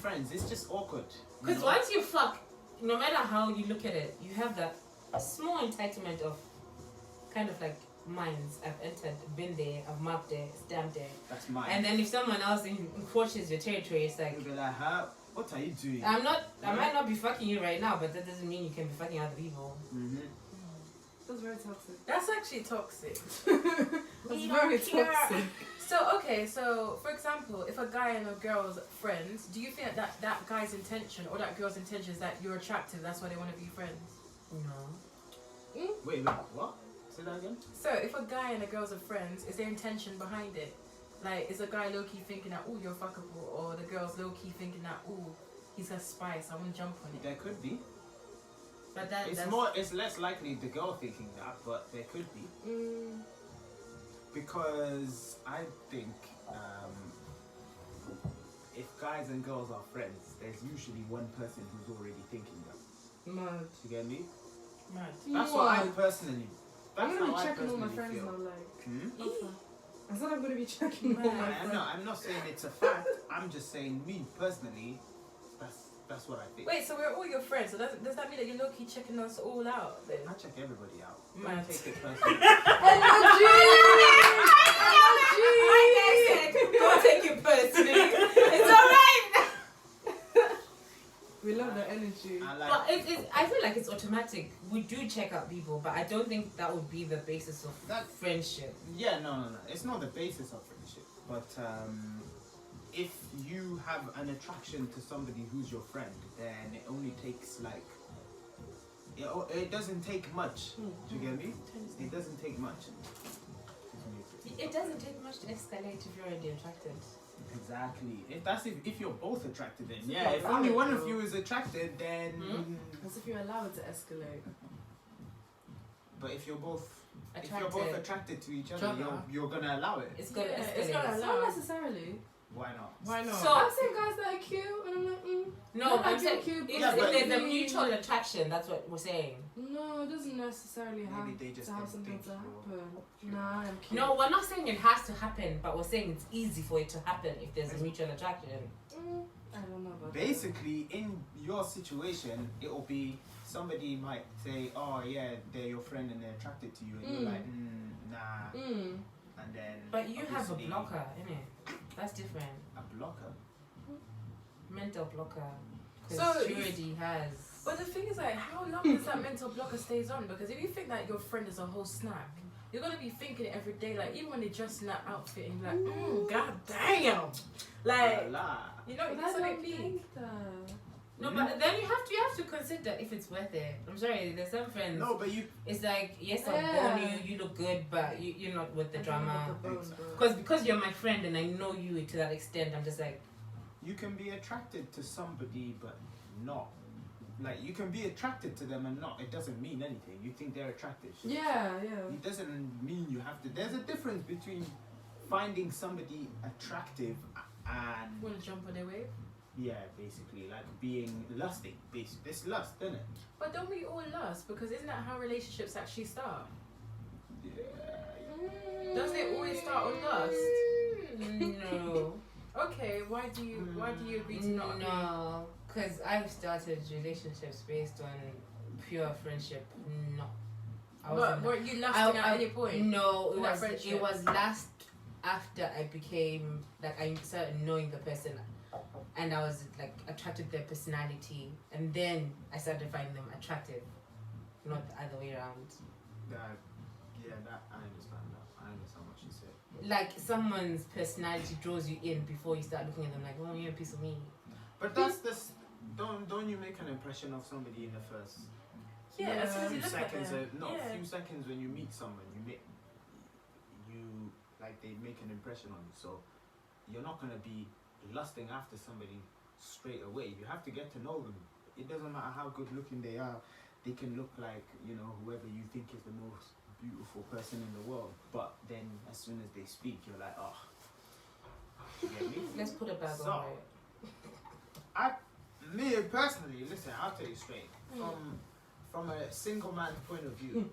friends. It's just awkward. Because once you fuck, no matter how you look at it, you have that small entitlement of kind of like mines. I've entered, been there, I've marked there, stamped there. That's mine. And then if someone else encroaches your territory, it's like, you'll be like, what are you doing? I might not be fucking you right now, but that doesn't mean you can be fucking other people. Mm-hmm. That's very toxic. That's actually toxic. That's very toxic. So for example, if a guy and a girl's friends, do you think that guy's intention or that girl's intention is that you're attractive, that's why they want to be friends? No. Wait, what? Say that again? So if a guy and a girl's are friends, is there intention behind it? Like, is a guy low-key thinking that, oh, you're fuckable, or the girl's low-key thinking that, oh, he's got spice, I want to jump on it? There could be. But It's less likely the girl thinking that, but there could be. Because I think if guys and girls are friends, there's usually one person who's already thinking that. Mad. You get me? Mad. That's what I personally. I'm That's gonna how be I checking all my personally friends feel. now, like. Hmm? I said I'm gonna be checking all my friends. I'm not saying it's a fact. I'm just saying me personally. That's what I think. Wait, so we're all your friends, so does that mean that you're low-key checking us all out then? I check everybody out. Man. Don't take it personally. Like I said, don't take it personally. It's alright. We love the energy. But I feel like it's automatic. We do check out people, but I don't think that would be the basis of friendship. Yeah, no. It's not the basis of friendship. But if you have an attraction to somebody who's your friend, then it only takes like... It doesn't take much. Do you get me? It doesn't take much. It doesn't take much to escalate if you're already attracted. Exactly. If you're both attracted, then yeah. If only one of you is attracted, then. As if you allow it to escalate. But if you're both attracted to each other, you're gonna allow it. It's gonna escalate. It's gonna allow. Not necessarily. Why not? Why not? So I've seen guys that are cute, and I'm like, No, I'm saying cute. if there's a mutual attraction, that's what we're saying. No, it doesn't necessarily have Maybe they just to have don't something think to you're- happen. Nah, I'm cute. No, we're not saying it has to happen, but we're saying it's easy for it to happen if there's a mutual attraction. I don't know about Basically, in your situation, it'll be somebody might say, "Oh yeah, they're your friend and they're attracted to you," and you're like, "Nah," and then. But you have a obviously- blocker, innit? That's different. A blocker. Mental blocker. So Because she already has. But the thing is, like, how long does that mental blocker stays on? Because if you think that your friend is a whole snack, you're gonna be thinking it every day. Like, even when they dress in that outfit, and you're like, god damn, like, you know, But that's I a don't bit peak. think that. No, but then you have to consider if it's worth it. I'm sorry, there's some friends. No, but you. It's like, yes, I'll Yeah. bone you look good, but you're not worth the I don't drama. like the bone, bro. Because you're my friend and I know you to that extent, I'm just like, You can be attracted to somebody, but not. Like, you can be attracted to them and not. It doesn't mean anything. You think they're attractive. Yeah. It doesn't mean you have to. There's a difference between finding somebody attractive and. Want to jump on their wave? Yeah, basically. Like being lusting. It's lust, isn't it? But don't we all lust? Because isn't that how relationships actually start? Yeah. Doesn't it always start on lust? no. Okay, why do you agree to not agree? No, because I've started relationships based on pure friendship. No. But weren't you lusting at any point? No, in that friendship? it was last after I became, like, I started knowing the person and I was, like, attracted to their personality, and then I started finding them attractive, not the other way around. I understand that. I understand what you said. Like, someone's personality draws you in before you start looking at them like, oh, you're a piece of me. But that's this. Don't you make an impression of somebody in the first Yeah, as soon as you few look at seconds? them. Few seconds when you meet someone, they make an impression on you. So you're not gonna be lusting after somebody straight away. You have to get to know them. It doesn't matter how good looking they are. They can look like, whoever you think is the most beautiful person in the world. But then as soon as they speak, you're like, oh. You get me? Let's put a bag on it. Me personally, listen, I'll tell you straight. From a single man's point of view,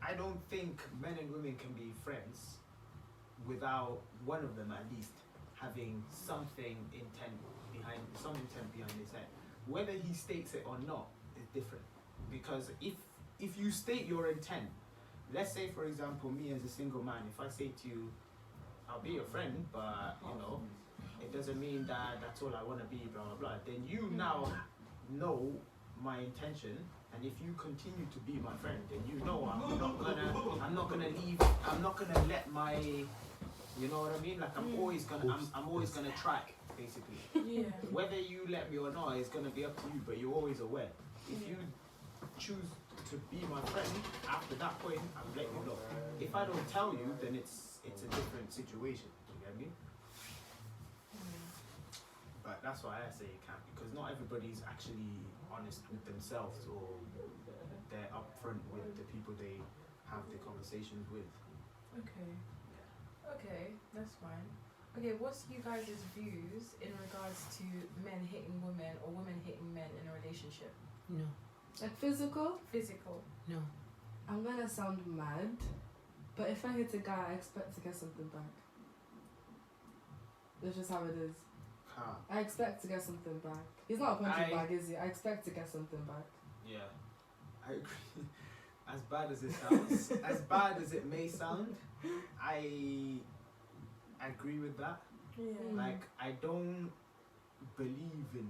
I don't think men and women can be friends without one of them at least having something behind his head. Whether he states it or not is different, because if you state your intent, let's say for example me as a single man, if I say to you, I'll be your friend, but you know, it doesn't mean that that's all I want to be, blah blah blah. Then you now know my intention, and if you continue to be my friend, then you know I'm not gonna leave. I'm not gonna let my, you know what I mean? Like I'm always gonna track, basically. Yeah. Whether you let me or not, it's gonna be up to you. But you're always aware. If you choose to be my friend, after that point, I'll let you know. If I don't tell you, then it's a different situation. You get me? But that's why I say you can't, because not everybody's actually honest with themselves, or they're upfront with the people they have the conversations with. Okay. Okay, that's fine. Okay, what's you guys' views in regards to men hitting women or women hitting men in a relationship? No. Like physical, Physical. No. I'm gonna sound mad, but if I hit a guy, I expect to get something back. That's just how it is. Huh. I expect to get something back. He's not a punching I- bag, is he? I expect to get something back. Yeah, I agree. As bad as it sounds, as bad as it may sound, I agree with that. Yeah. Like, I don't believe in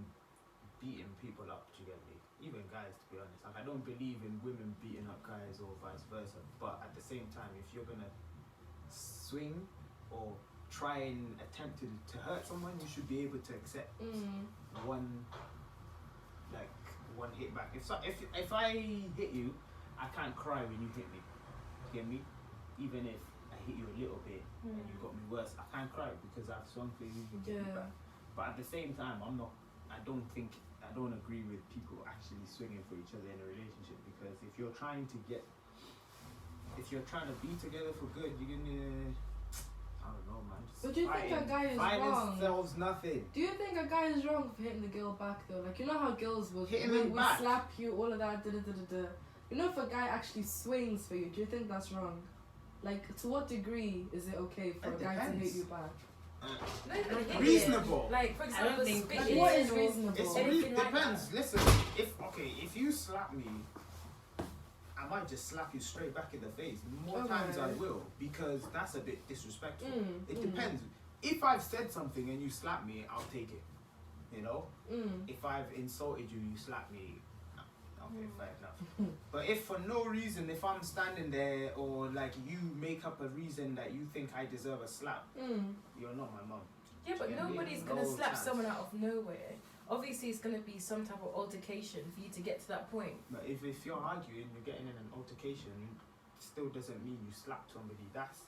beating people up, do you get me? Even guys, to be honest. Like, I don't believe in women beating up guys or vice versa. But at the same time, if you're gonna swing or try and attempt to hurt someone, you should be able to accept one hit back. If I hit you, I can't cry when you hit me. Get me? Even if I hit you a little bit and you got me worse, I can't cry because I've swung for you to hit you Yeah. back. But at the same time, I don't agree with people actually swinging for each other in a relationship, because if you're trying to be together for good, you're gonna, I don't know, man. Just But do you think a guy is fighting wrong? solves nothing. Do you think a guy is wrong for hitting the girl back though? Like, you know how girls will Hitting we them back? slap you, all of that, da da da da da. You know, if a guy actually swings for you, do you think that's wrong? Like, to what degree is it okay for It a guy to depends. hit you back? No, even hit Reasonable. it. Like, for example, don't think- Like, spitting what is or- reasonable? It Anything like depends. that. Listen, if you slap me, I might just slap you straight back in the face. More Okay. times I will, because that's a bit disrespectful. It mm. depends. If I've said something and you slap me, I'll take it. You know? If I've insulted you, you slap me, okay, fair enough. But if for no reason, if I'm standing there, or like you make up a reason that you think I deserve a slap, you're not my mum. Yeah, but Yeah, nobody's no gonna slap chance. someone out of nowhere. Obviously, it's gonna be some type of altercation for you to get to that point. But if you're arguing, you're getting in an altercation, still doesn't mean you slap somebody. That's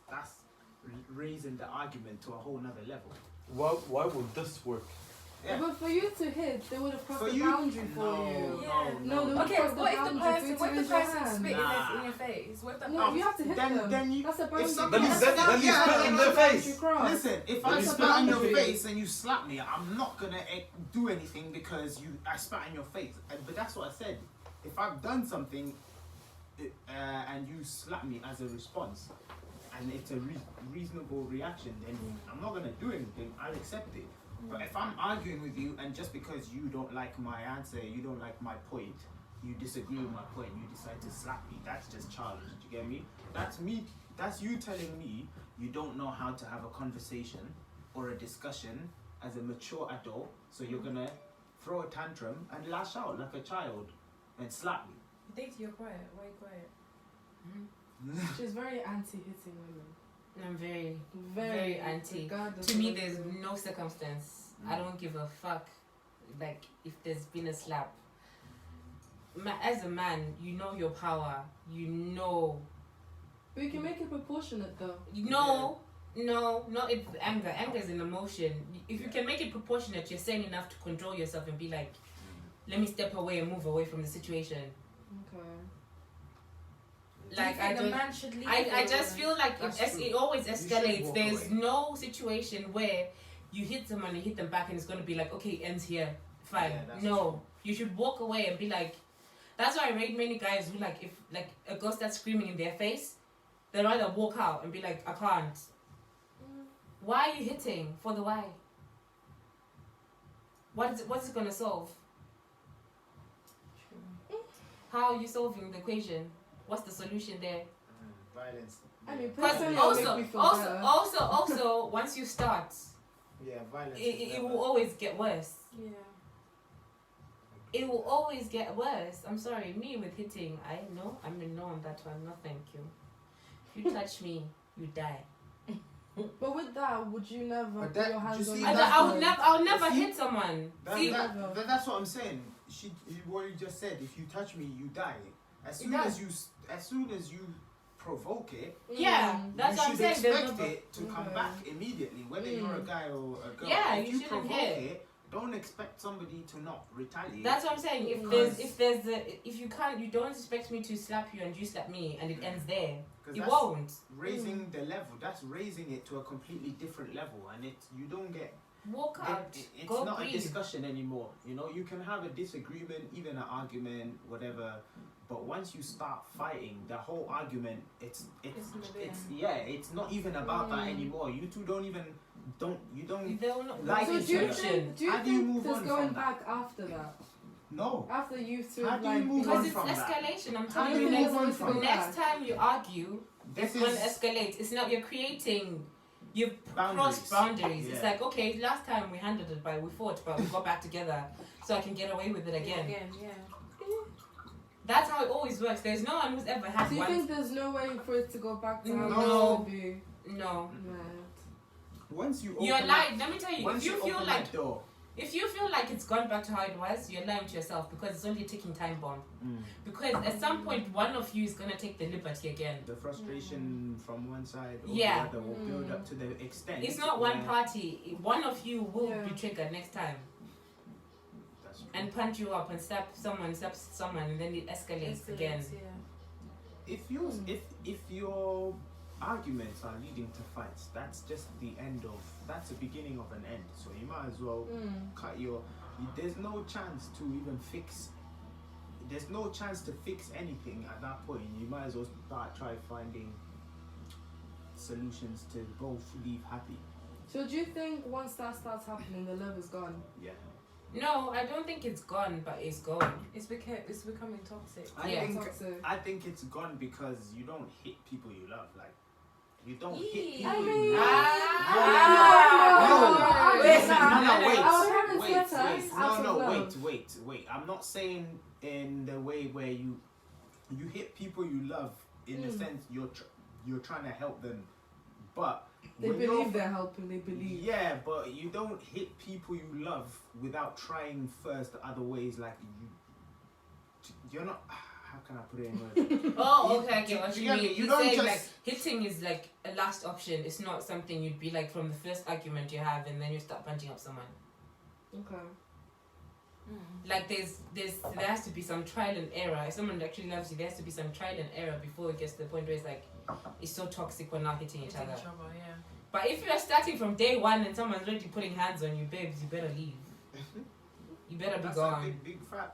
raising the argument to a whole nother level. Why would this work? Yeah. But for you to hit, they would have crossed For the you, boundary for no, you. Yeah. No, they would Okay, cross the what if the boundary person, for you to what if raise the your person hand. spit Nah. in your face? What if the No, you have to hit them. then you, That's a boundary. somebody crossed. said- then you yeah, spit in their face. listen, if But I you spat spit in your boundary. face and you slap me, I'm not gonna do anything because I spat in your face. But that's what I said. If I've done something and you slap me as a response, and it's a reasonable reaction, then I'm not gonna do anything. I'll accept it. But if I'm arguing with you, and just because you don't like my answer, you don't like my point, you disagree with my point, you decide to slap me, that's just childish. Do you get me? That's you telling me you don't know how to have a conversation or a discussion as a mature adult, so you're gonna throw a tantrum and lash out like a child and slap me. You think you're quiet. Why are you quiet? She's very anti-hitting women. I'm very, Very, very anti. regardless To of me, what there's you do. no circumstance. I don't give a fuck. Like, if there's been a slap. As a man, you know your power. You know. But you can make it proportionate though. No, not it's anger. Anger is an emotion. If you can make it proportionate, you're sane enough to control yourself and be like, let me step away and move away from the situation. Okay. Like, Do you think I the don't. man should leave I or- just feel like That's true. it always You should escalates. walk There's away. no situation where you hit someone, you hit them back, and it's gonna be like, okay, it ends here. Fine. Yeah, that's No, true. you should walk away and be like. That's why I rate many guys who like, if like a girl starts screaming in their face, they'd rather walk out and be like, I can't. Why are you hitting? For the why? What's it gonna solve? How are you solving the equation? What's the solution there? Violence. I mean, Because personally, also, make me feel better. also, once you start, Yeah, violence. it will always get worse. Yeah. It will always get worse. I'm sorry, me with hitting, I'm a no on that one. No, thank you. If you touch me, you die. But with that, would you never But put that- your hands you on see, your I would never See? hit someone. That, See, that's what I'm saying. What you just said. If you touch me, you die. As soon does. as you provoke it, yeah, that's you what I'm should saying. There's expect no- it to come Okay. back immediately, whether you're a guy or a girl. Yeah, if you you shouldn't provoke hit. it, don't expect somebody to not retaliate. That's what I'm saying. Because- If you don't expect me to slap you and you slap me and it ends there. 'Cause It that's won't. raising the level. That's raising it to a completely different level, and you don't get. Walk out. It's Go not breathe. a discussion anymore. You know, you can have a disagreement, even an argument, whatever. But once you start fighting, the whole argument, it's not even about that anymore. You two don't They'll not Like So it's do you solution. think, How do you move there's on going from that? back after that? no. After you two How do you like move because on it's from that? escalation. I'm How telling do you, you next, move on from next time you argue, This it's going to is escalate. It's not, you're creating, you've Boundaries. crossed boundaries. It's Yeah. like, okay, last time we handled it, we fought, but we got back together, so I can get away with it again. Yeah. That's how it always works. There's no one who's ever had Do you one. think there's no way for it to go back to how No. it used to be? No. Mad. once you open You're that- lying. Let me tell you, Once if you feel open like that door, it's gone back to how it was, you're lying to yourself because it's only a ticking time bomb. Because at some point, one of you is gonna take the liberty again. the frustration from one side or Yeah. the other will build up to the extent. It's not one where- party. One of you will Yeah. be triggered next time That's true. and punch you up and slap someone, and then it escalates again. Yeah. If your arguments are leading to fights, that's just that's the beginning of an end. So you might as well cut there's no chance to even fix. There's no chance to fix anything at that point. You might as well try finding solutions to both leave happy. So do you think once that starts happening, the love is gone? Yeah. No, I don't think it's gone, but it's going. It's becoming toxic. Yeah. Toxic. I think it's gone because you don't hit people you love. Like you don't hit Yee. people I you mean- love. Wait, No, our parents let us out of love. wait. I'm not saying in the way where you hit people you love in the sense you're trying to help them, but They when believe you're- they're helping. They believe. Yeah, but you don't hit people you love without trying first other ways. Like you're not. How can I put it in words? Oh, okay, I get what Do you you get mean. me? You You're don't saying just- like hitting is like a last option. It's not something you'd be like from the first argument you have, and then you start punching up someone. Okay. Like there has to be some trial and error. If someone actually loves you, there has to be some trial and error before it gets to the point where it's like it's so toxic we're not hitting each other. Yeah. But if you're starting from day one and someone's already putting hands on you, babes, you better leave. You better be That's gone. a big flag.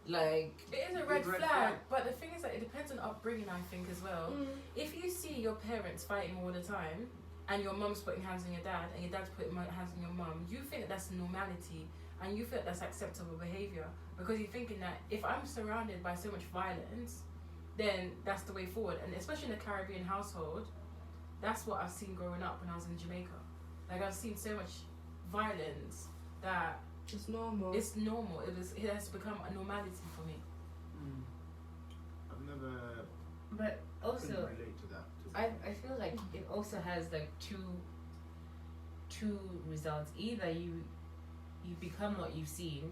Like It is a Big red red flag, flag. but the thing is that it depends on upbringing, I think, as well. If you see your parents fighting all the time, and your mum's putting hands on your dad, and your dad's putting hands on your mum, you think that's normality, and you feel that's acceptable behaviour, because you're thinking that if I'm surrounded by so much violence, then that's the way forward. And especially in a Caribbean household, that's what I've seen growing up when I was in Jamaica. Like, I've seen so much violence that It's normal. it's normal. It has become a normality for me. I've never but couldn't also relate to that. I feel like it also has like two results. Either you become what you've seen,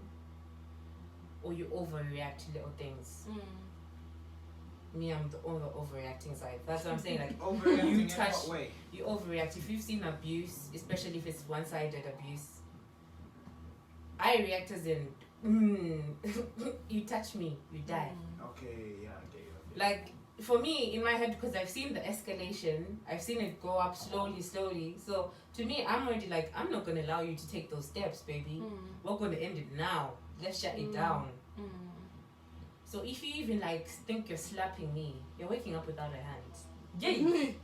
or you overreact to little things. Me, I'm the overreacting side. That's what I'm saying. Like Overreacting you in touch- what way? you overreact. If you've seen abuse, especially if it's one-sided abuse, I react as in, you touch me, you die. Okay, yeah, I get you. Like for me in my head, because I've seen the escalation, I've seen it go up slowly. So to me, I'm already like, I'm not gonna allow you to take those steps, baby. We're gonna end it now. Let's shut it down. So if you even like think you're slapping me, you're waking up without a hand. Yay!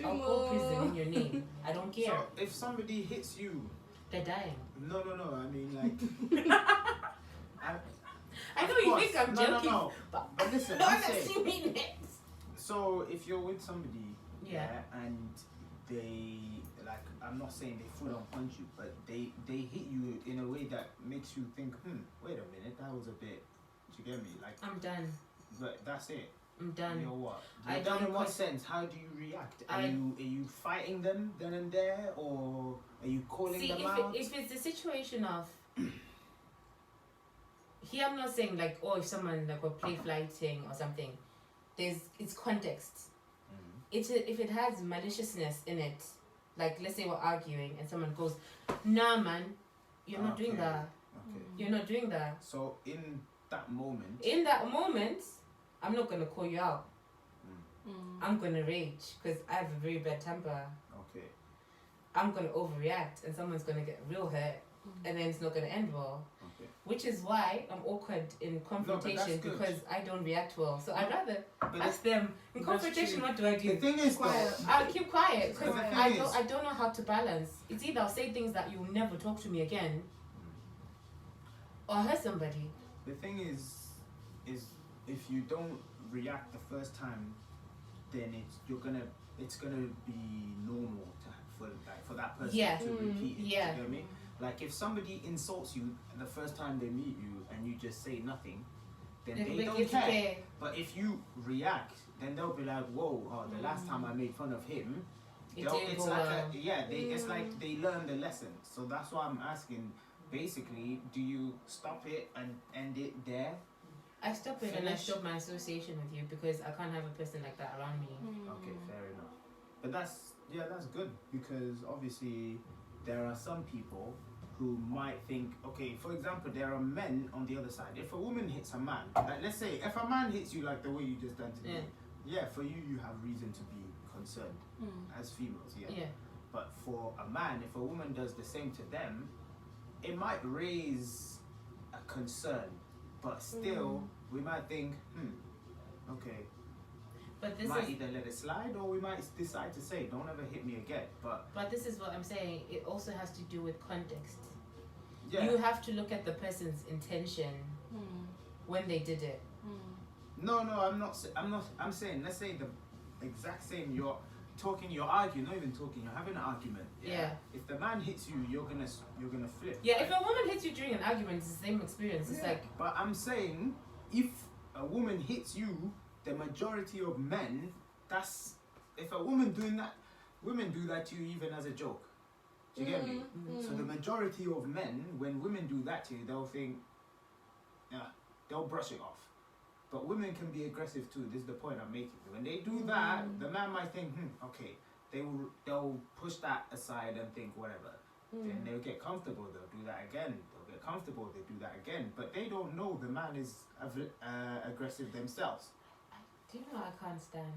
I'll go prison in your name. I don't care. So if somebody hits you They're dying. No. I mean, like, I know of you course. think I'm No, joking, no. but But listen, don't I'm saying. see me next. So if you're with somebody, Yeah. and they like, I'm not saying they full on punch you, but they hit you in a way that makes you think, wait a minute, that was a bit. Do you get me? Like, I'm done. but that's it. I'm done. You're what? I You're done don't in what question- sense? How do you react? Are I- you fighting them then and there, or are you calling See, them if, out? if it's the situation of here, I'm not saying like, oh, if someone like will play flighting or something, it's context. If it has maliciousness in it, like let's say we're arguing and someone goes, nah, man, you're not doing Okay. that. Okay. You're not doing that. So in that moment, In that moment, I'm not gonna call you out. I'm gonna rage because I have a very bad temper. okay. I'm gonna overreact and someone's gonna get real hurt, and then it's not gonna end well. Okay. Which is why I'm awkward in confrontation that's good. because I don't react well. So I'd rather But ask them in that's confrontation. true. What do I the do? thing is, Quiet. though, I'll keep quiet because But the I thing don't. is- I don't know how to balance. It's either I'll say things that you'll never talk to me again, or hurt somebody. the thing is if you don't react the first time, then it's gonna be normal for that person Yeah. to repeat it. Yeah. You get me? Like if somebody insults you the first time they meet you and you just say nothing, then It'll they make don't you care. care. But if you react, then they'll be like, "Whoa! Oh, the last time I made fun of him, It they'll- didn't it's go like well. it's like they learned the lesson." So that's why I'm asking. Basically, do you stop it and end it there? I stop it and I Finish. stop my association with you because I can't have a person like that around me. Okay, fair enough. But that's good because obviously there are some people who might think, okay, for example, there are men on the other side. If a woman hits a man, like let's say if a man hits you like the way you just done to me, yeah, for you have reason to be concerned as females, yeah. Yeah. But for a man, if a woman does the same to them, it might raise a concern. But still, we might think, okay, But this might is either let it slide or we might decide to say, don't ever hit me again. But this is what I'm saying. It also has to do with context. yeah, You have to look at the person's intention when they did it. no, I'm saying, let's say the exact same. You're arguing, not even talking. You're having an argument. Yeah. If the man hits you, you're gonna flip. Yeah, if a woman hits you during an argument, it's the same experience. It's like, But I'm saying, if a woman hits you, the majority of men, if a woman doing that, women do that to you even as a joke. Do you get me? So the majority of men, when women do that to you, they'll think, they'll brush it off. But women can be aggressive too. This is the point I'm making. When they do that, the man might think, okay, they'll push that aside and think whatever. Then they'll get comfortable. They'll do that again. They'll get comfortable. They do that again. But they don't know the man is aggressive themselves. do you know what I can't stand?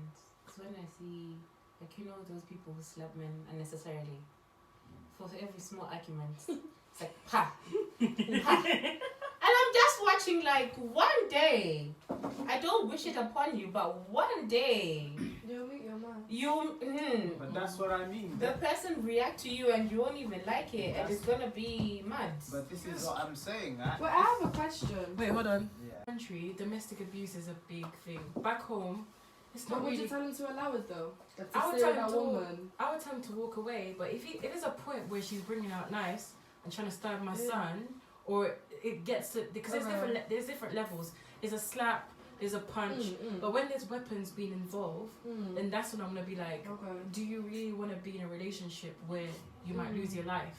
It's when I see, like, you know, those people who slap men unnecessarily. For every small argument. It's like, pa! Pa! And I'm just watching, like, one day. I don't wish it upon you, but one day, You'll meet your man. But that's what I mean. the person react to you and you won't even like it, and it's gonna be mad. But this is what I'm saying. But I have a question. Wait, hold on. Yeah. Country, domestic abuse is a big thing. Back home, it's But not would really. you tell him to allow it though? Like, I to would stay tell with him that to- woman. I would tell him to walk away, but if there's a point where she's bringing out knives and trying to stab my Yeah. son, or it gets to, because there's Uh-huh. there's different levels. There's a slap, there's a punch, but when there's weapons being involved, then that's when I'm gonna be like, Okay. do you really want to be in a relationship where you might lose your life?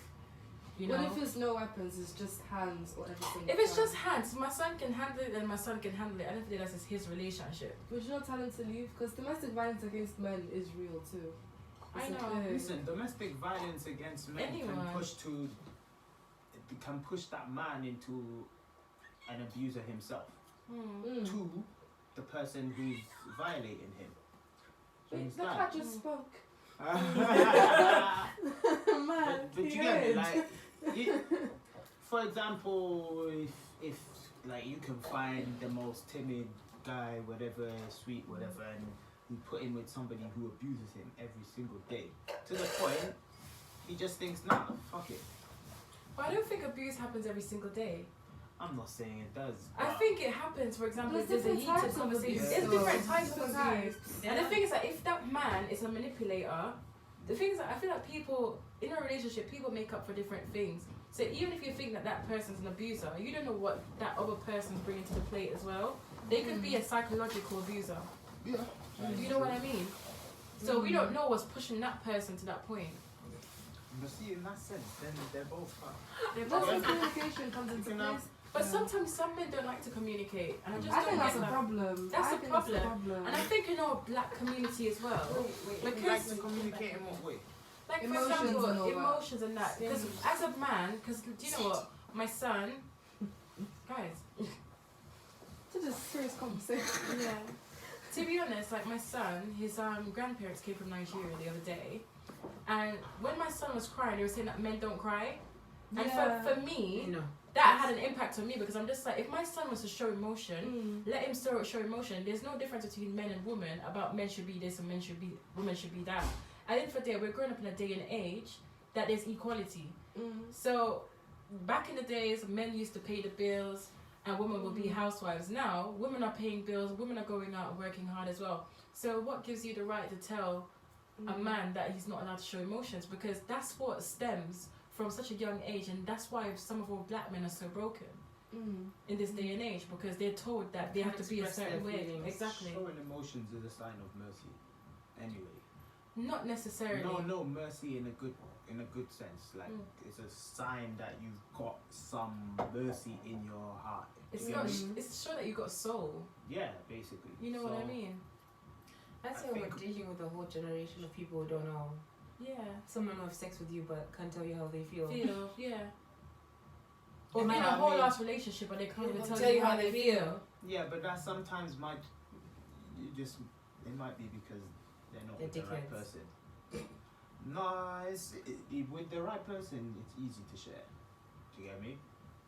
You know. What if it's no weapons? It's just hands or everything. If it's just hands, my son can handle it, then my son can handle it. I don't think that's his relationship. Would you not tell him to leave? Because domestic violence against men is real too. I It's a know. thing. Listen, domestic violence against men Anyone. can push that man into an abuser himself. Mm. To the person who's violating him. Do you Wait, the understand? cat just spoke. but you get me, like, for example, if like you can find the most timid guy, whatever, sweet, whatever, and you put him with somebody who abuses him every single day, to the point he just thinks, nah, fuck it. But I don't think abuse happens every single day. I'm not saying it does. I but think it happens, for example, if There's there's a different heated types of conversation. abuse. There's different types of Different abuse. types. And the thing is that if that man is a manipulator, the thing is that I feel like people, in a relationship, people make up for different things. So even if you think that that person's an abuser, you don't know what that other person's bringing to the plate as well. They could be a psychological abuser. Yeah. You know what I mean? So we don't know what's pushing that person to that point. But see, in that sense, then they're both fine. They're That's both- where communication comes into You know, place. But Yeah. sometimes some men don't like to communicate, and I just I don't think that's get a that. problem. That's I a think problem. And I think in our black community as well, You like because to communicate in what way? like for Emotions example, and all that. emotions and that. Because as a man, because do you know what, my son, guys, Such a serious conversation. yeah. To be honest, like my son, his grandparents came from Nigeria the other day, and when my son was crying, they were saying that men don't cry. And for me, No. that had an impact on me because I'm just like, if my son was to show emotion, Mm. let him show emotion. There's no difference between men and women about men should be this and women should be that. At the end of the day, we're growing up in a day and age that there's equality. Mm. So back in the days, men used to pay the bills and women would be housewives. Now women are paying bills, women are going out and working hard as well. So what gives you the right to tell a man that he's not allowed to show emotions? Because that's what stems from such a young age, and that's why some of our black men are so broken Mm. in this day and age, because they're told that they have to be a Express their certain way. feelings. Exactly. Showing emotions is a sign of mercy. Anyway. Not necessarily. No, mercy in a good sense. Like it's a sign that you've got some mercy in your heart. It's You not. get me? It's show that you got soul. Yeah, basically. You know what I So, mean? That's I why we're think- dealing with a whole generation of people who don't know. Yeah. Someone will have sex with you but can't tell you how they feel. Yeah. Or And be in a I whole mean- last relationship, but they can't even They'll tell you how they feel. Yeah, but that sometimes might it might be because they're not They're with the right dickheads. person. No, with the right person, it's easy to share. Do you get me?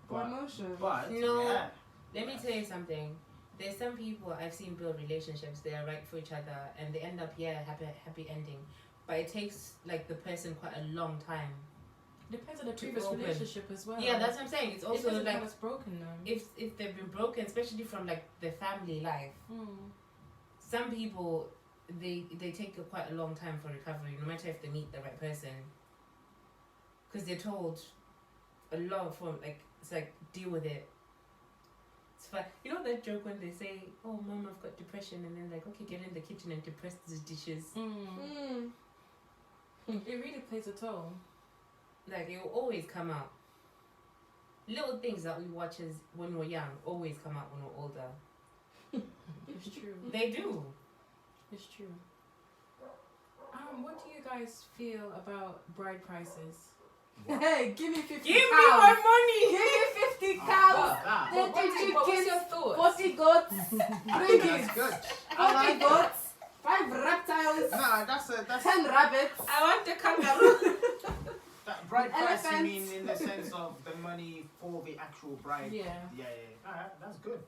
For emotion. But No. yeah, Let me tell you something. There's some people I've seen build relationships. They are right for each other, and they end up happy ending. But it takes like the person quite a long time. Depends on the To previous open. relationship as well. Yeah, that's what I'm saying. It's also Depends on like how it's broken though. if they've been broken, especially from like their family life. Some people they take quite a long time for recovery, no matter if they meet the right person, because they're told a lot from like it's like deal with it. It's fine. You know that joke when they say, "Oh, mom, I've got depression," and then like, "Okay, get in the kitchen and depress these dishes." Mm. It really plays a toll. Like it will always come out. Little things that we watch as when we're young always come out when we're older. It's true. They do. It's true. What do you guys feel about bride prices? Hey, give me 50 Give me cows. my money. Give me 50 Oh, cows. God. Then What's two what's chickens, your thoughts? 40 goats, 3 That's geese, good. 40 goats, 5 reptiles, No, that's 10 rabbits. I want the kangaroo. that bride price. You Elephants. mean in the sense of the money for the actual bride? Yeah. Yeah. Alright, that's good.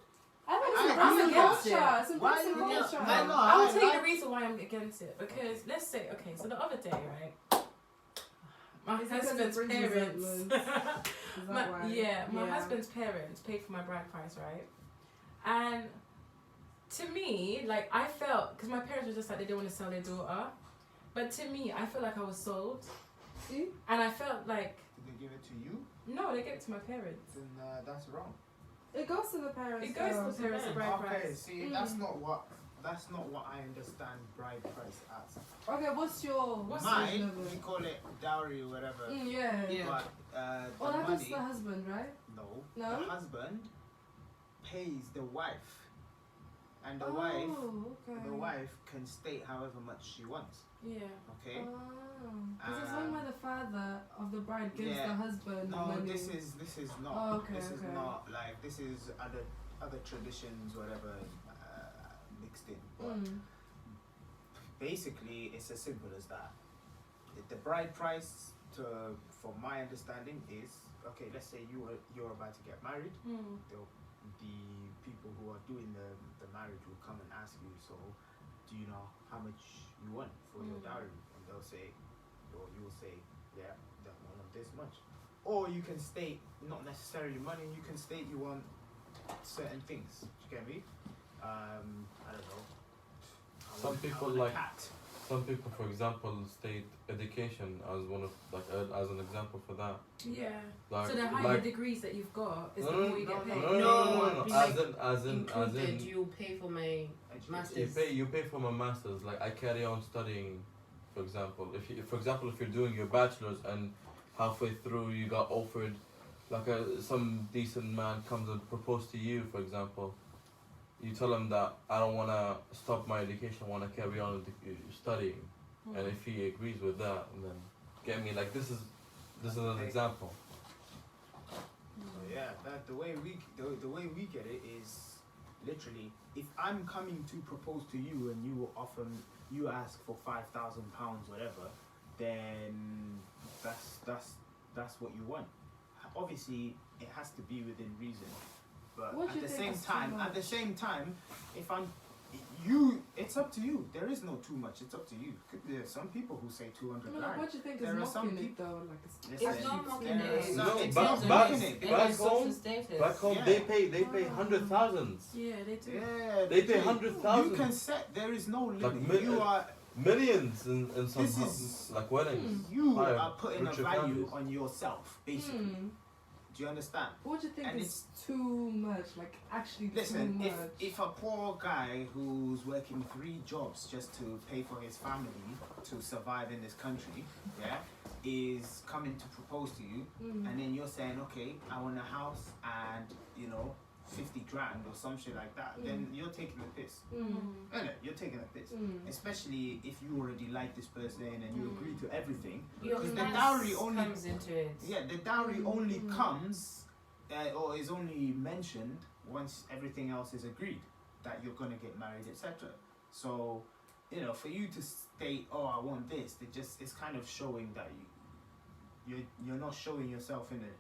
I think I'm it's against embracing it. culture. It's Why embracing you- culture. I know. I will I tell you like- the reason why I'm against it. Because let's say, okay, so the other day, right? My Is it 'cause it husband's brings parents. resentment? Is that why? My husband's parents paid for my bride price, right? And to me, like I felt, because my parents were just like they didn't want to sell their daughter, but to me, I felt like I was sold, See? and I felt like Did they give it to you? no, they gave it to my parents. Then that's wrong. It goes to the parents. It goes though. to the parents, the bride Okay, price. see, that's not what I understand bride price as. Okay, what's your version Mine, of we it? call it dowry or whatever. Yeah. Yeah. But Oh, the that goes money, to the husband, right? no, No? the husband pays the wife, and the Oh, wife okay. can state however much she wants. Yeah. Okay. Because it's one where the father of the bride gives yeah. the husband No, money. this is not. Oh, okay, this is okay. not like this is other traditions, whatever, mixed in. But Mm. basically, it's as simple as that. The bride price, from my understanding, is okay. Let's say you're about to get married. The people who are doing the marriage will come and ask you, so do you know how much you want for your dowry? And they'll say, or you will say, yeah, I want this much. or you can state not necessarily money. You can state you want certain things. Do you get me? I don't know. Some people I want a like- cat. Some people, for example, state education as one of as an example for that. Yeah. Like, So the higher degrees that you've got is the No, more you get no, paid. no. Be As like in, included, you pay for my Education. Masters. you pay for my masters. Like I carry on studying, for example. If you're doing your bachelor's and halfway through you got offered, like some decent man comes and proposes to you, for example, you tell him that I don't want to stop my education, I want to carry on studying, and if he agrees with that, then get me like this is an example. So yeah, the way we get it is literally, if I'm coming to propose to you and you ask for £5,000, whatever, then that's what you want. Obviously, it has to be within reason. But What do at you the think same is too time, much? if it's up to you. There is no too much. It's up to you. There's some people who say 200 No, grand. what do you think There is are some mocking it people- though? Like it's Listen, It's not mocking there are it. some- No, it's back- not back- mocking it. It's back social home- status. Back home, Yeah. they pay Oh. 100,000s, Yeah, they do. Yeah, They pay you- 100,000. You can set. There is no Like limit. You are millions in some This is- like weddings. you Higher, are putting a richer value families. on yourself, basically. Do you understand? What do you think And is too much? Like actually Listen, too if much. if a poor guy who's working 3 jobs just to pay for his family to survive in this country, yeah, is coming to propose to you, and then you're saying, okay, I want a house and 50 grand or some shit like that, then you're taking the piss. Innit? You're taking the piss. Especially if you already like this person and you agree to everything. Your Because the class dowry only comes into it. Yeah, the dowry only comes or is only mentioned once everything else is agreed that you're gonna get married, etc. So, for you to state, "Oh, I want this," it's kind of showing that you're not showing yourself in a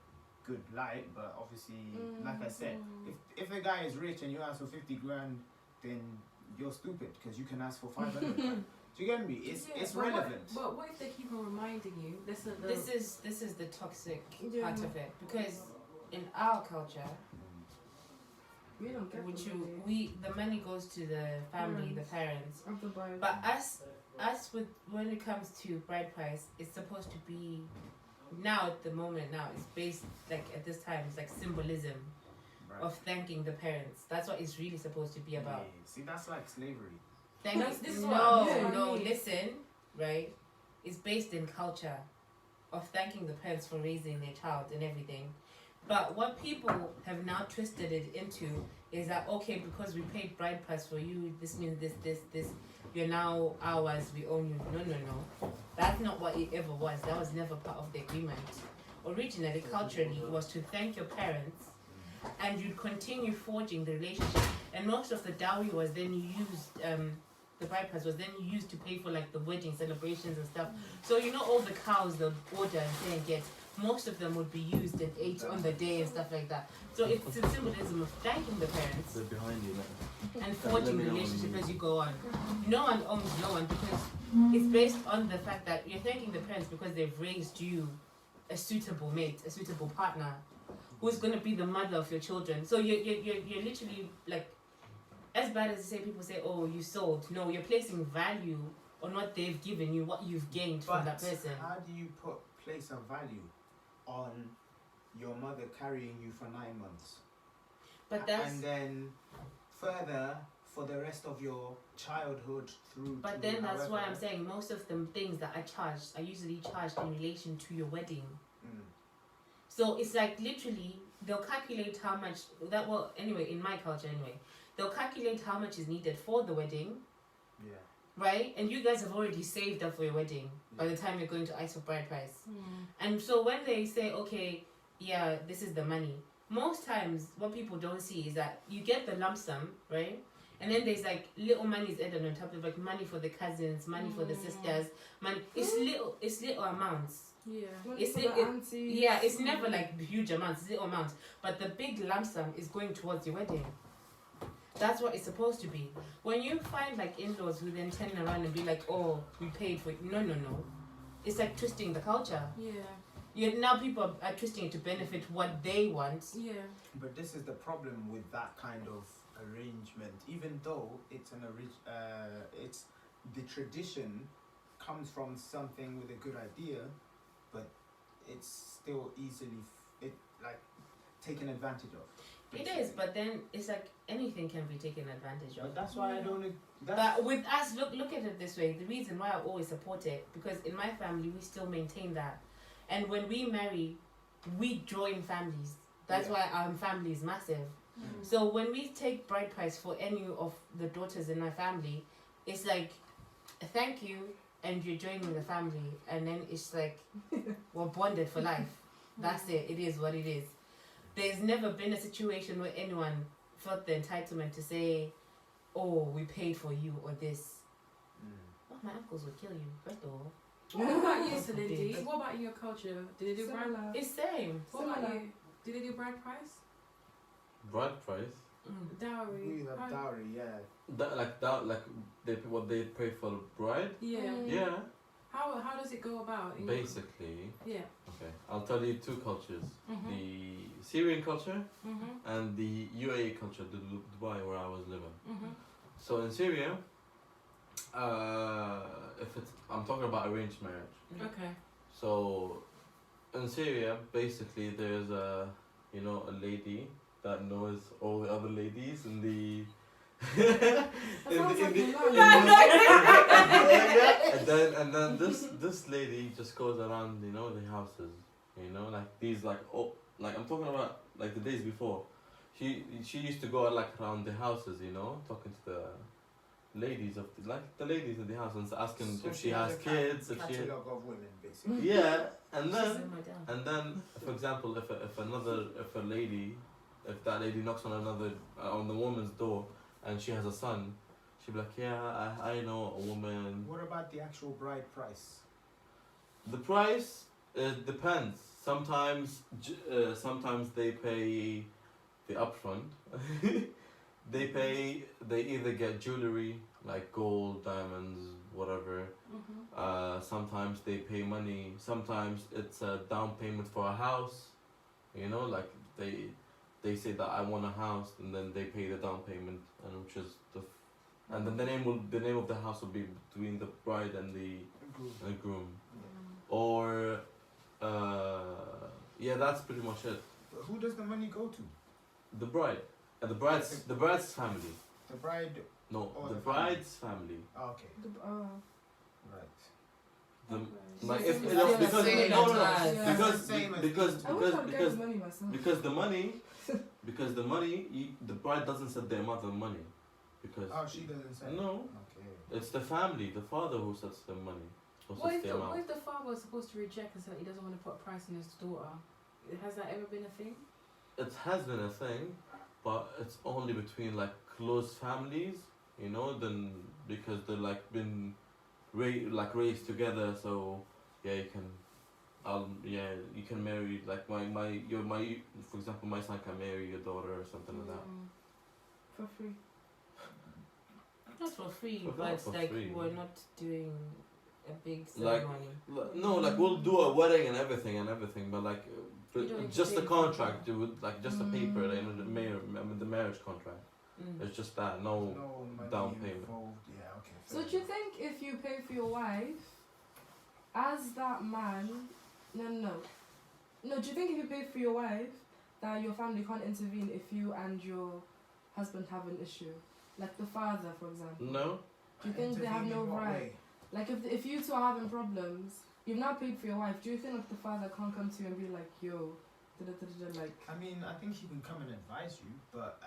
good light. But obviously, like I said, if the guy is rich and you ask for 50 grand, then you're stupid because you can ask for 500 grand. Do you get me? It's but relevant. But what if they keep on reminding you? Listen, This is the toxic Yeah. part of it, because in our culture, we don't get the money goes to the family, the parents. of the bride. But us with when it comes to bride price, it's supposed to be at the moment it's based like at this time it's like symbolism Right. of thanking the parents. That's what it's really supposed to be about. Yeah. See, that's like slavery. Thank This is no, what- no, yeah. listen, right? It's based in culture of thanking the parents for raising their child and everything. But what people have now twisted it into is that okay, because we paid bride price for you, this means this. You're now ours, we own you. No. That's not what it ever was. That was never part of the agreement. Originally, culturally, it was to thank your parents and you'd continue forging the relationship. And most of the dowry was then used, the bride price was then used to pay for like the wedding celebrations and stuff. So all the cows the order and say and get, most of them would be used and ate on the day and stuff like that. So it's a symbolism of thanking the parents They're behind you now. and forging the relationship as you go on. No one owns no one because it's based on the fact that you're thanking the parents because they've raised you a suitable mate, a suitable partner, who's gonna be the mother of your children. So you're literally like, as bad as people say, oh, you sold. No, you're placing value on what they've given you, what you've gained from that person. How do you place a value on your mother carrying you for 9 months? But that's and then further for the rest of your childhood through. But to then that's why however- I'm saying most of the things that are usually charged in relation to your wedding. Mm. So it's like literally they'll calculate how much in my culture they'll calculate how much is needed for the wedding, Yeah. right? And you guys have already saved up for your wedding by the time you're going to ask for bride price. And so when they say, okay, yeah, this is the money, most times what people don't see is that you get the lump sum, right? And then there's like little monies added on top of like money for the cousins, money for the sisters, money. It's little amounts. Yeah. It's it's never like huge amounts, it's little amounts. But the big lump sum is going towards your wedding. That's what it's supposed to be. When you find like in-laws who then turn around and be like, oh, we paid for it. No. It's like twisting the culture. Yeah. now people are twisting it to benefit what they want. Yeah. But this is the problem with that kind of arrangement. Even though it's it's the tradition comes from something with a good idea, but it's still easily taken advantage of. It is, but then it's like anything can be taken advantage of. But that's why I don't. But with us, look at it this way. The reason why I always support it, because in my family we still maintain that, and when we marry, we join families. That's why our family is massive. Mm. So when we take bride price for any of the daughters in my family, it's like, thank you, and you're joining the family, and then it's like we're bonded for life. That's it. It is what it is. There's never been a situation where anyone felt the entitlement to say, oh, we paid for you or this. Oh, my uncles would kill you, first of all. What about you, Celine? What about in your culture? Did they do bride? Similar. It's same. What about you? Did they do bride price? Bride price. Dowry. We have dowry, yeah. Like what they pay for the bride. Yeah. Yeah. How does it go about? Basically. Yeah. Okay, I'll tell you two cultures: Mhm. the Syrian culture Mhm. and the UAE culture, the Dubai where I was living. Mhm. So in Syria, I'm talking about arranged marriage. Okay. So in Syria, basically, there's a lady that knows all the other ladies in the. and then this lady just goes around the houses, like these I'm talking about like the days before. She used to go like around the houses, talking to the ladies the ladies in the house and asking So if she has kids, if she catalog of women, basically. yeah, and She's then in my dad. and then, for example, if that lady knocks on the woman's door, and she has a son, she'd be like, yeah, I know a woman. What about the actual bride price? The price depends. Sometimes they pay the upfront. They either get jewelry like gold, diamonds, whatever. Mhm. Sometimes they pay money. Sometimes it's a down payment for a house. Like they say that I want a house, and then they pay the down payment, and which is and then the name of the house will be between the bride and the groom. Or that's pretty much it. But who does the money go to? The bride. And the bride's family. The bride. No, Oh, the the family. bride's family. Oh, okay, right. The Like, if it's no, still the because same no, as no, us. Yeah. because Same as- because I wish I'd get because money myself. because the money the bride doesn't set the amount of money, because Oh, she doesn't say. no, Okay. it's the family, the father who sets the money, who What sets if the the amount. father was supposed to reject and say he doesn't want to put a price on his daughter? Has that ever been a thing? It has been a thing, but it's only between like close families, then because they're like been raised together, so yeah, you can marry like for example, my son can marry your daughter or something like that. For free. Not for free, Not but for like free. we're not doing a big Like- ceremony. No, like we'll do a wedding and everything, but like You don't just the pay for contract, like just the paper, Mm. the marriage contract. Mm. It's just that, no. No money down payment. involved. Yeah. Okay. So fair do you enough. think if you pay for your wife, as that man, no, do you think if you pay for your wife, that your family can't intervene if you and your husband have an issue? Like the father, for example. No. Do you think they have Intervene no in what right? way? Like if you two are having problems, you've now paid for your wife, do you think like the father can't come to you and be like, yo, like... I mean, I think he can come and advise you, but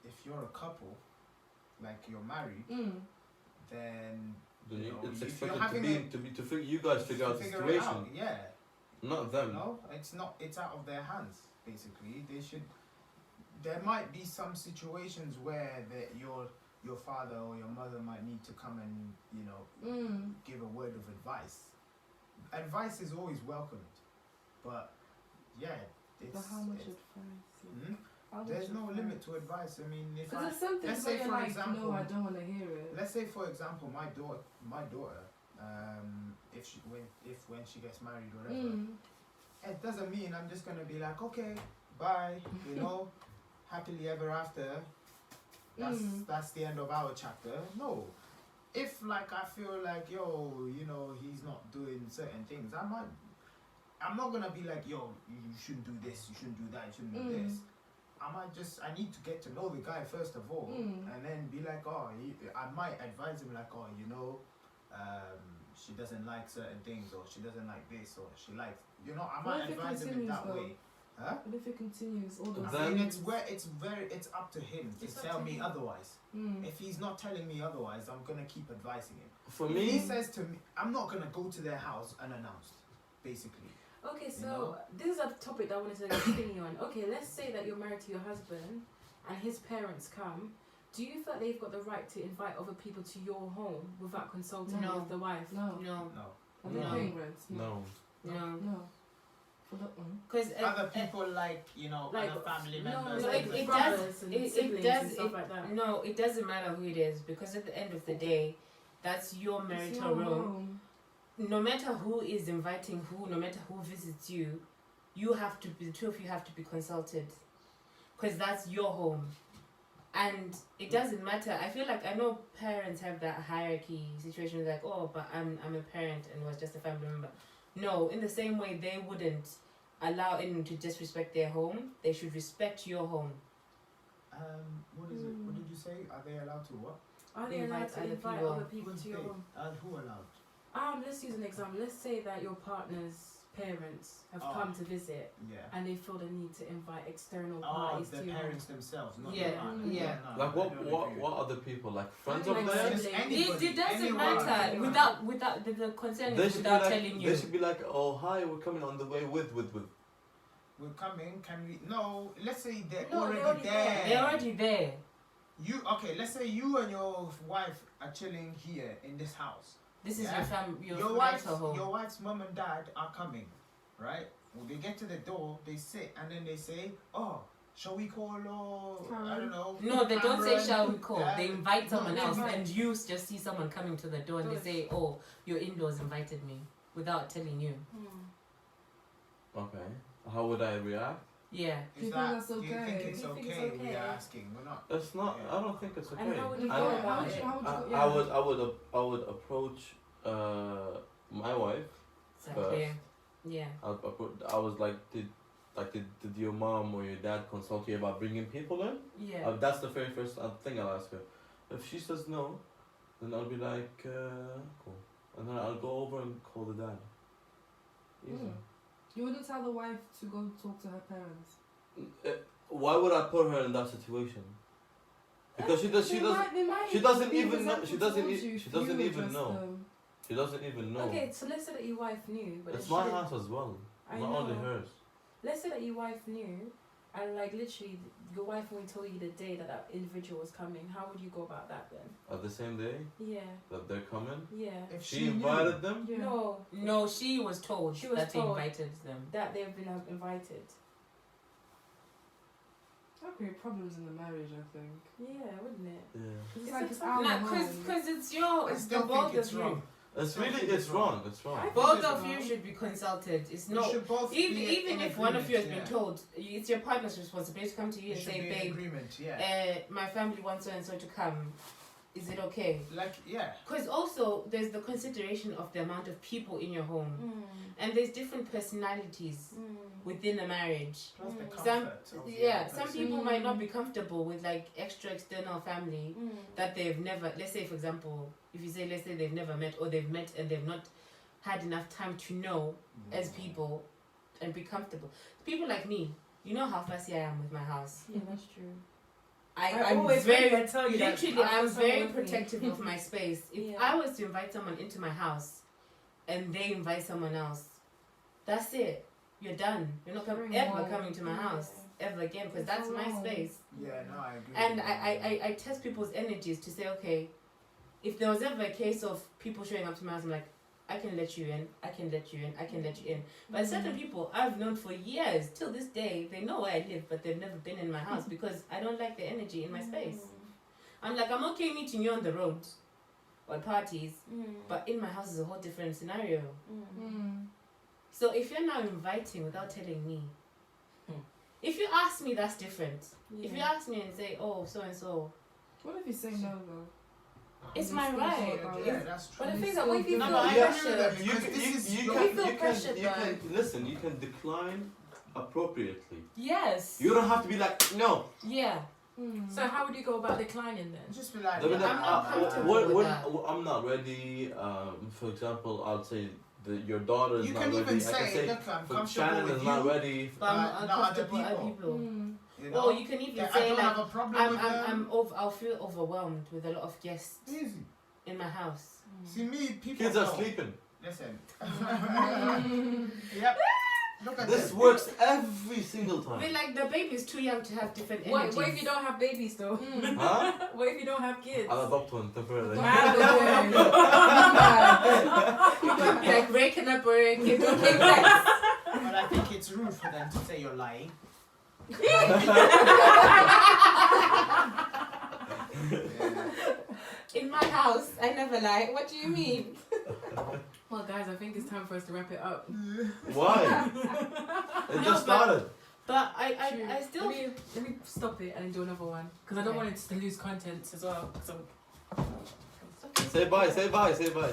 if you're a couple, like you're married, then Then You know, it's if you're expected having to you guys figure out the figure situation, it out. Yeah. not them. No, it's not. It's out of their hands. Basically, they should. There might be some situations where your father or your mother might need to come and give a word of advice. Advice is always welcomed, but yeah, it's. But how much it's- advice? Hmm? How much There's no advice? limit to advice. I mean, if Because I, there's some things let's where say you're for like, example, no, I don't want to hear it. let's say for example, my daughter, if when she gets married, whatever. Mm. It doesn't mean I'm just gonna be like, okay, bye, you know, happily ever after. That's the end of our chapter. No. If like I feel like, yo, you know, he's not doing certain things, I'm not gonna be like, yo, you shouldn't do this, you shouldn't do that, you shouldn't do this. I need to get to know the guy first of all, and then be like, I might advise him like, you know, she doesn't like certain things, or she doesn't like this, or she likes, you know, I might advise him in that way. Huh? But if it continues, all those I mean, things. it's up to him to It's up tell to me him. otherwise. If he's not telling me otherwise, I'm gonna keep advising him. For If me, he says to me, I'm not gonna go to their house unannounced, basically. Okay, so You know? this is a topic that I wanted to continue on. Okay, let's say that you're married to your husband and his parents come. Do you feel they've got the right to invite other people to your home without consulting No. with the wife? No. No, No. Are they No. paying rent? no. no. No. For that one. Because Other people like, you know, Like, other family no, members. no, like it brothers does- and it siblings does- and stuff it- like that. No, it doesn't matter who it is, because at the end of the day, that's your It's marital your room. home. No matter who is inviting who, no matter who visits you, you have to be, the two of you have to be consulted, because that's your home. And it doesn't matter. I feel like I know parents have that hierarchy situation, like, oh, but I'm a parent and was just a family member. No, in the same way, they wouldn't allow anyone to disrespect their home. They should respect your home. What is it? What did you say? Are they allowed to what? Are they allowed Invite to other invite people. other people Who's to your they? home? Who allowed? Let's use an example. Let's say that your partner's parents have Oh. come to visit Yeah. and they feel the need to invite external Oh, parties the to your parents themselves, not Yeah, the partner. yeah. No, Like I don't agree with what other people, like friends Like of siblings. theirs? Just It, anybody, it doesn't anyone, matter anyone. without the concern They is should be without like, telling you. they should be like, oh hi, we're coming on the way with. We're coming. Can we? No. Let's say they're No, already they're already there. there. They're already there. You okay? Let's say you and your wife are chilling here in this house. This is Yeah. your wife's marital home. your wife's mom and dad are coming, right? When they get to the door, they sit and then they say, "Oh, shall we call I don't know." No, they don't say Cameron?" shall we call. Yeah. They invite someone No, else, invite. and you just see someone coming to the door and they Doors. say, "Oh, your in-laws invited me," without telling you. Okay. How would I react? Yeah. Do you Is think that? that's Do you think okay? it's Do you think okay? it's We okay? are asking. We're not. It's not. Yeah. I don't think it's okay. And how would you How go would about you- it? how would you I, go- I yeah. would approach my wife. Exactly. Yeah. I was like, did your mom or your dad consult you about bringing people in? Yeah. That's the very first thing I'll ask her. If she says no, then I'll be like, cool, and then I'll go over and call the dad. Easy. You wouldn't tell the wife to go talk to her parents. Why would I put her in that situation? Because she doesn't be even know. resentful She doesn't. towards you She if doesn't you even address know. them. She doesn't even know. Okay, so let's say that your wife knew, but It's she my didn't- house as well, I not only know. hers. Let's say that your wife knew, and like literally, your wife only told you the day that that individual was coming. How would you go about that then? At the same day Yeah, that they're coming, yeah. If she knew- invited them. Yeah. No, She was told She was that told. they invited them. that they've been invited. That create problems in the marriage, I think. Yeah, wouldn't it? Yeah. It's It's like a it's tough- our No, home. because it's your. I It's still the both think it's of you. wrong. It's I really think it's wrong. It's wrong. I think Both it's of you wrong. should be consulted. It's We no. should both Even be even in if one of you has agreement, been told, it's your partner's responsibility to come to you We and should say, be in "Babe, agreement. Yeah. my family wants so and so to come. Is it okay?" Like yeah. Because also there's the consideration of the amount of people in your home, Mm. and there's different personalities Mm. within a marriage. Plus the Mm. comfort. Some of the yeah, other some person. people might not be comfortable with like extra external family Mm. that they've never. Let's say for example, if you say let's say they've never met or they've met and they've not had enough time to know as people and be comfortable. People like me, you know how fussy I am with my house. Yeah, that's true. I'm always very when I tell you that literally I I'm want very someone with me. protective of my space. If Yeah. I was to invite someone into my house and they invite someone else, that's it. You're done. You're not coming Very ever wrong. coming to my house ever again because It's that's so my wrong. space. Yeah, no, I agree. And with you. I test people's energies to say, okay, if there was ever a case of people showing up to my house, I'm like, I can let you in, I can let you in, I can let you in. But certain people I've known for years, till this day, they know where I live, but they've never been in my house because I don't like the energy in my space. I'm like, I'm okay meeting you on the road. or parties, but in my house is a whole different scenario. Mm. So if you're now inviting without telling me, if you ask me, that's different. If you ask me and say, oh, so and so, What if you say no though? it's You my still right. thought about Yeah, it. that's true. But the You thing is still that what if you do feel No, I agree with pressured? that because this is your- We feel pressured, you though. can listen. You can decline appropriately. Yes. You don't have to be like no. Yeah. Mm. So how would you go about declining then? Just be like, I mean, yeah, I'm not comfortable with that. I'm not ready. For example, I'll say your daughter is you not can ready. even I can say, say, look, I'm for comfortable Shannon with is you. not ready. But I'm not other uncomfortable with other people. people. Mm. You know? Or you can even Yeah, I say don't like, have a problem with them. I'll feel overwhelmed with a lot of guests Easy. in my house. See me, people. Kids are know. sleeping. Listen. Mm. Yep. Look at This them. works every single I mean, time. like the baby is too young to have different What, energies. what if you don't have babies though? Mm. Huh? What if you don't have kids? I'll adopt one temporarily. You could be like raking up or a kid looking like. But I think it's rude for them to say you're lying. In my house, I never lie. What do you mean? Well, guys, I think it's time for us to wrap it up. Why? It No, just but- started. But I True. still. Let me stop it and then do another one because I don't Okay. want it to lose content as well. So Say bye. Say bye. Say bye.